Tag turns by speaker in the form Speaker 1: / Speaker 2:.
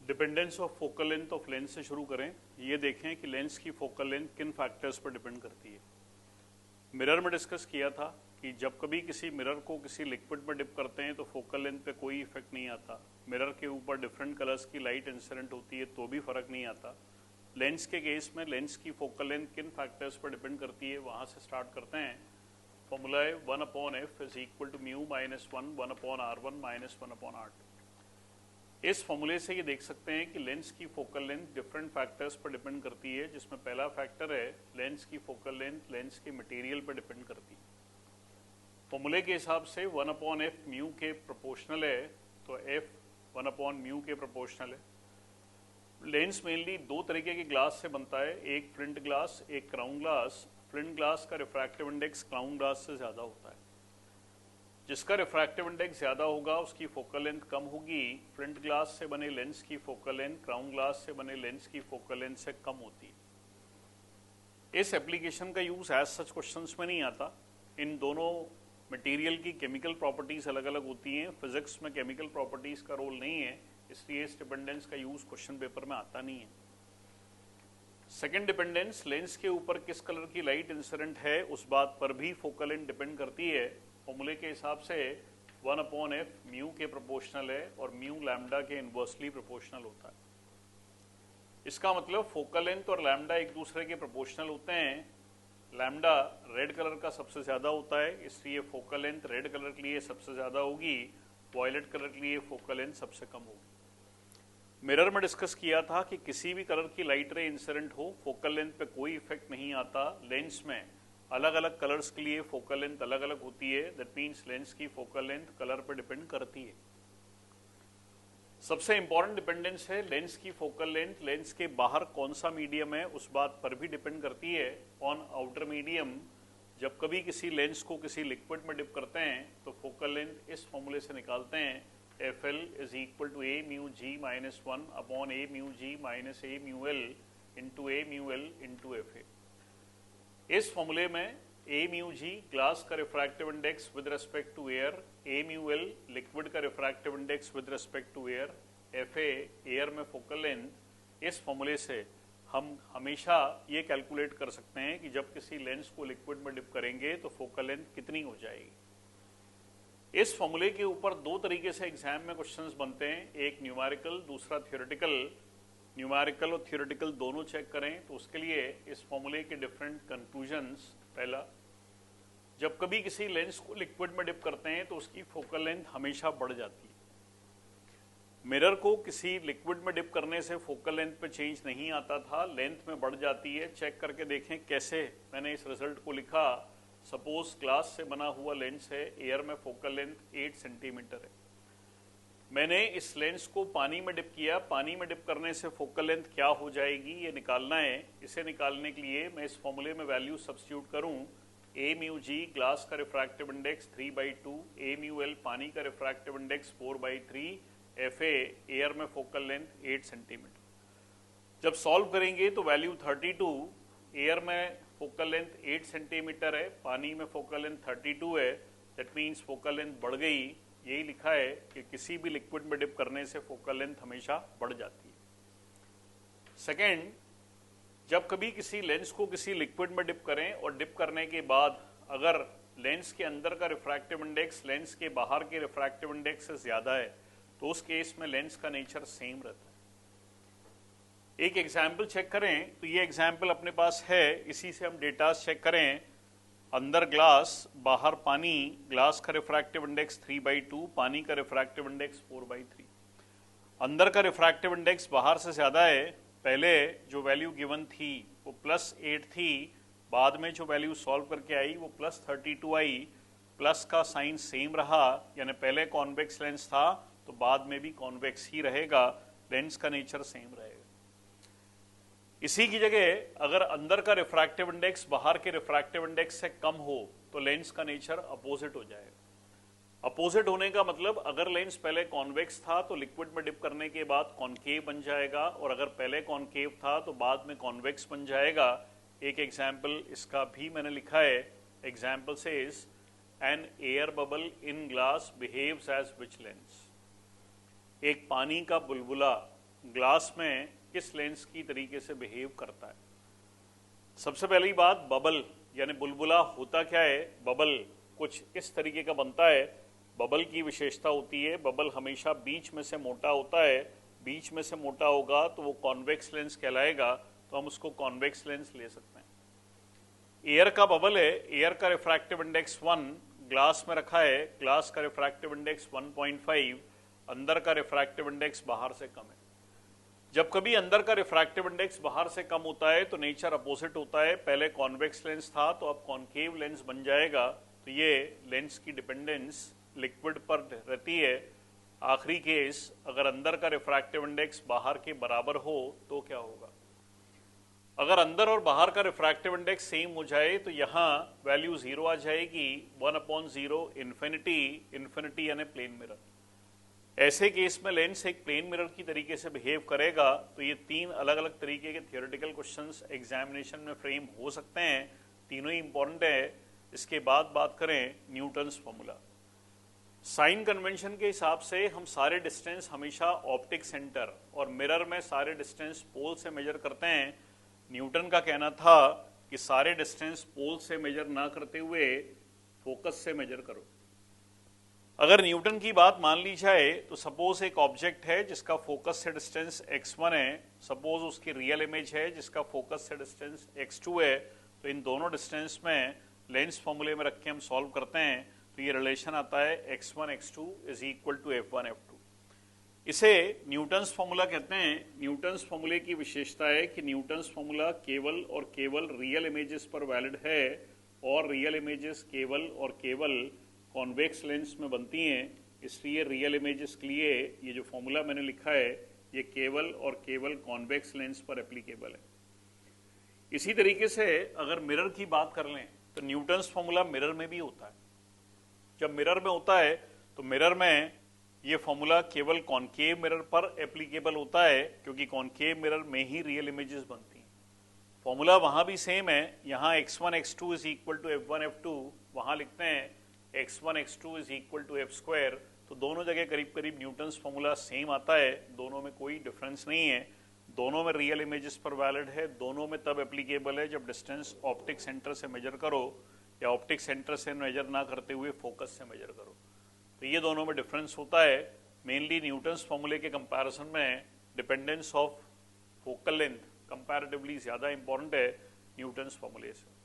Speaker 1: Dependence of focal length of lens से शुरू करें। ये देखें कि लेंस की फोकल लेंथ किन फैक्टर्स पर डिपेंड करती है। मिरर में डिस्कस किया था कि जब कभी किसी मिरर को किसी लिक्विड में डिप करते हैं तो फोकल लेंथ पे कोई इफेक्ट नहीं आता। मिरर के ऊपर डिफरेंट कलर्स की लाइट इंसिडेंट होती है तो भी फर्क नहीं आता। लेंस के केस में लेंस की फोकल लेंथ किन फैक्टर्स पर डिपेंड करती है, वहाँ से स्टार्ट करते हैं। फॉर्मूला है 1/f is equal to mu minus 1/r1 minus 1/r2। इस फॉर्मूले से ये देख सकते हैं कि लेंस की फोकल लेंथ डिफरेंट फैक्टर्स पर डिपेंड करती है, जिसमें पहला फैक्टर है लेंस की फोकल लेंथ लेंस के मटेरियल पर डिपेंड करती है। फॉर्मूले के हिसाब से 1/f म्यू के प्रोपोर्शनल है, तो f 1/म्यू के प्रोपोर्शनल है। लेंस मेनली दो तरीके के ग्लास से बनता है, एक फ्लिंट ग्लास, एक क्राउन ग्लास। फ्लिंट ग्लास का रिफ्रैक्टिव इंडेक्स क्राउन ग्लास से ज़्यादा होता है। जिसका रिफ्रैक्टिव इंडेक्स ज़्यादा होगा उसकी फोकल लेंथ कम होगी। फ्लिंट ग्लास से बने लेंस की फोकल लेंथ क्राउन ग्लास से बने लेंस की फोकल लेंथ से कम होती है। इस एप्लीकेशन का यूज़ एज सच क्वेश्चंस में नहीं आता। इन दोनों मटेरियल की केमिकल प्रॉपर्टीज़ अलग अलग होती हैं। फिजिक्स में केमिकल प्रॉपर्टीज़ का रोल नहीं है, इसलिए इस डिपेंडेंस का यूज़ क्वेश्चन पेपर में आता नहीं है। सेकेंड डिपेंडेंस, लेंस के ऊपर किस कलर की लाइट इंसिडेंट है उस बात पर भी फोकल लेंथ डिपेंड करती है। फॉर्मूले के हिसाब से 1/f म्यू के प्रोपोर्शनल है और म्यू लैम्डा के इनवर्सली प्रोपोर्शनल होता है। इसका मतलब फोकल लेंथ और लैम्डा एक दूसरे के प्रोपोर्शनल होते हैं। लैम्डा रेड कलर का सबसे ज़्यादा होता है, इसलिए फोकल लेंथ रेड कलर के लिए सबसे ज़्यादा होगी, वॉयलेट कलर के लिए फोकल लेंथ सबसे कम होगी। मिरर में डिस्कस किया था कि किसी भी कलर की लाइट रे इंसिडेंट हो, फोकल लेंथ पे कोई इफेक्ट नहीं आता। लेंस में अलग अलग कलर्स के लिए फोकल लेंथ अलग अलग होती है। दैट मीन्स लेंस की फोकल लेंथ कलर पर डिपेंड करती है। सबसे इंपॉर्टेंट डिपेंडेंस है लेंस की फोकल लेंथ लेंस के बाहर कौन सा मीडियम है उस बात पर भी डिपेंड करती है। ऑन आउटर मीडियम, जब कभी किसी लेंस को किसी लिक्विड में डिप करते हैं तो फोकल लेंथ इस फॉर्मूले से निकालते हैं, FL is equal to a mu g minus 1/a mu g minus a mu l into a mu l into FA। इस फॉर्मूले में a म्यू g ग्लास का refractive index with respect to air, a mu l liquid का refractive index with respect to air, FA air में focal length. इस फॉर्मूले से हम हमेशा ये कैलकुलेट कर सकते हैं कि जब किसी लेंस को लिक्विड में डिप करेंगे तो फोकल लेंथ कितनी हो जाएगी। इस फॉर्मूले के ऊपर दो तरीके से एग्जाम में क्वेश्चंस बनते हैं, एक न्यूमेरिकल दूसरा थ्योरेटिकल। न्यूमेरिकल और थ्योरेटिकल दोनों चेक करें तो उसके लिए इस फॉर्मूले के डिफरेंट कंक्लूजन्स। पहला, जब कभी किसी लेंस को लिक्विड में डिप करते हैं तो उसकी फोकल लेंथ हमेशा बढ़ जाती है। मिरर को किसी लिक्विड में डिप करने से फोकल लेंथ पे चेंज नहीं आता था, लेंथ में बढ़ जाती है। चेक करके देखें कैसे। मैंने इस रिजल्ट को लिखा, सपोज ग्लास से बना हुआ लेंस है, एयर में फोकल लेंथ 8 सेंटीमीटर है। मैंने इस लेंस को पानी में डिप किया, पानी में डिप करने से फोकल लेंथ क्या हो जाएगी ये निकालना है। इसे निकालने के लिए मैं इस फॉर्मूले में वैल्यू सब्स्टिट्यूट करूं, a म्यू g ग्लास का refractive index 3/2, a mu l पानी का रिफ्रैक्टिव इंडेक्स 4/3, FA एयर में फोकल लेंथ 8 सेंटीमीटर। जब सॉल्व करेंगे तो वैल्यू 32, एयर में फोकल लेंथ 8 सेंटीमीटर है, पानी में फोकल लेंथ 32 है। दैट मीन्स फोकल लेंथ बढ़ गई। यही लिखा है कि किसी भी लिक्विड में डिप करने से फोकल लेंथ हमेशा बढ़ जाती है। सेकेंड, जब कभी किसी लेंस को किसी लिक्विड में डिप करें और डिप करने के बाद अगर लेंस के अंदर का रिफ्रैक्टिव इंडेक्स लेंस के बाहर के रिफ्रैक्टिव इंडेक्स से ज्यादा है तो उस केस में लेंस का नेचर सेम रहता है। एक एग्जाम्पल चेक करें तो ये एग्जाम्पल अपने पास है, इसी से हम डेटा चेक करें। अंदर ग्लास बाहर पानी, ग्लास का रिफ्रैक्टिव इंडेक्स 3/2, पानी का रिफ्रैक्टिव इंडेक्स 4/3। अंदर का रिफ्रैक्टिव इंडेक्स बाहर से ज्यादा है। पहले जो वैल्यू गिवन थी वो +8 थी, बाद में जो वैल्यू सॉल्व करके आई वो +32 आई। प्लस का साइन सेम रहा, यानी पहले कॉन्वेक्स लेंस था तो बाद में भी कॉन्वेक्स ही रहेगा, लेंस का नेचर सेम रहेगा। इसी की जगह अगर अंदर का रिफ्रैक्टिव इंडेक्स बाहर के रिफ्रैक्टिव इंडेक्स से कम हो तो लेंस का नेचर अपोजिट हो जाएगा। अपोजिट होने का मतलब अगर लेंस पहले कॉन्वेक्स था तो लिक्विड में डिप करने के बाद कॉन्केव बन जाएगा, और अगर पहले कॉन्केव था तो बाद में कॉन्वेक्स बन जाएगा। एक एग्जाम्पल इसका भी मैंने लिखा है। Example says an air bubble in glass behaves as which lens. एक पानी का बुलबुला ग्लास में किस लेंस की तरीके से बिहेव करता है। सबसे पहली बात, बबल यानी बुलबुला होता क्या है। बबल कुछ इस तरीके का बनता है। बबल की विशेषता होती है, बबल हमेशा बीच में से मोटा होता है। बीच में से मोटा होगा तो वो कॉन्वेक्स लेंस कहलाएगा, तो हम उसको कॉन्वेक्स लेंस ले सकते हैं। एयर का बबल है, एयर का रिफ्रैक्टिव इंडेक्स 1, ग्लास में रखा है, ग्लास का रिफ्रैक्टिव इंडेक्स 1.5, अंदर का रिफ्रैक्टिव इंडेक्स बाहर से कम है। जब कभी अंदर का रिफ्रैक्टिव इंडेक्स बाहर से कम होता है तो नेचर अपोजिट होता है। पहले कॉन्वेक्स लेंस था तो अब कॉनकेव लेंस बन जाएगा। तो ये लेंस की डिपेंडेंस लिक्विड पर रहती है। आखिरी केस, अगर अंदर का रिफ्रैक्टिव इंडेक्स बाहर के बराबर हो तो क्या होगा। अगर अंदर और बाहर का रिफ्रैक्टिव इंडेक्स सेम हो जाए तो यहाँ वैल्यू 0 आ जाएगी, 1/0, इन्फिनिटी, इन्फिनिटी यानी प्लेन मिरर। ऐसे केस में लेंस एक प्लेन मिरर की तरीके से बिहेव करेगा। तो ये 3 अलग अलग तरीके के थियोरेटिकल क्वेश्चंस एग्जामिनेशन में फ्रेम हो सकते हैं, तीनों ही इंपॉर्टेंट है। इसके बाद बात करें न्यूटन्स फॉर्मूला। साइन कन्वेंशन के हिसाब से हम सारे डिस्टेंस हमेशा ऑप्टिक सेंटर और मिरर में सारे डिस्टेंस पोल से मेजर करते हैं। न्यूटन का कहना था कि सारे डिस्टेंस पोल से मेजर ना करते हुए फोकस से मेजर करो। अगर न्यूटन की बात मान ली जाए तो सपोज एक ऑब्जेक्ट है जिसका फोकस से डिस्टेंस x1 है, सपोज उसकी रियल इमेज है जिसका फोकस से डिस्टेंस x2 है। तो इन दोनों डिस्टेंस में लेंस फॉर्मूले में रख के हम सॉल्व करते हैं तो ये रिलेशन आता है x1 x2 is equal to f1 f2। इसे न्यूटन्स फॉर्मूला कहते हैं। न्यूटन्स फॉर्मूले की विशेषता है कि न्यूटन्स फॉर्मूला केवल और केवल रियल इमेजेस पर वैलिड है और रियल इमेजेस केवल और केवल कॉन्वेक्स लेंस में बनती हैं। इसलिए रियल इमेजेस के लिए ये जो फॉर्मूला मैंने लिखा है ये केवल और केवल कॉन्वेक्स लेंस पर एप्लीकेबल है। इसी तरीके से अगर मिरर की बात कर लें तो न्यूटन्स फॉर्मूला मिरर में भी होता है। जब मिरर में होता है तो मिरर में ये फॉर्मूला केवल कॉनकेव मिरर पर एप्लीकेबल होता है, क्योंकि कॉनकेव मिरर में ही रियल इमेजेस बनती हैं। फॉर्मूला वहां भी सेम है। यहाँ x1 x2 is equal to f1 f2, वहां लिखते हैं x1 x2 is equal to f square. तो दोनों जगह करीब करीब न्यूटन्स फॉर्मूला सेम आता है, दोनों में कोई डिफरेंस नहीं है। दोनों में रियल इमेजेस पर वैलिड है, दोनों में तब एप्लीकेबल है जब डिस्टेंस ऑप्टिक सेंटर से मेजर करो या ऑप्टिक सेंटर से मेजर ना करते हुए फोकस से मेजर करो। तो ये दोनों में डिफरेंस होता है। मेनली न्यूटन्स फॉर्मूले के कंपैरिजन में dependence of focal length comparatively ज़्यादा इंपॉर्टेंट है न्यूटन्स फॉर्मूले से।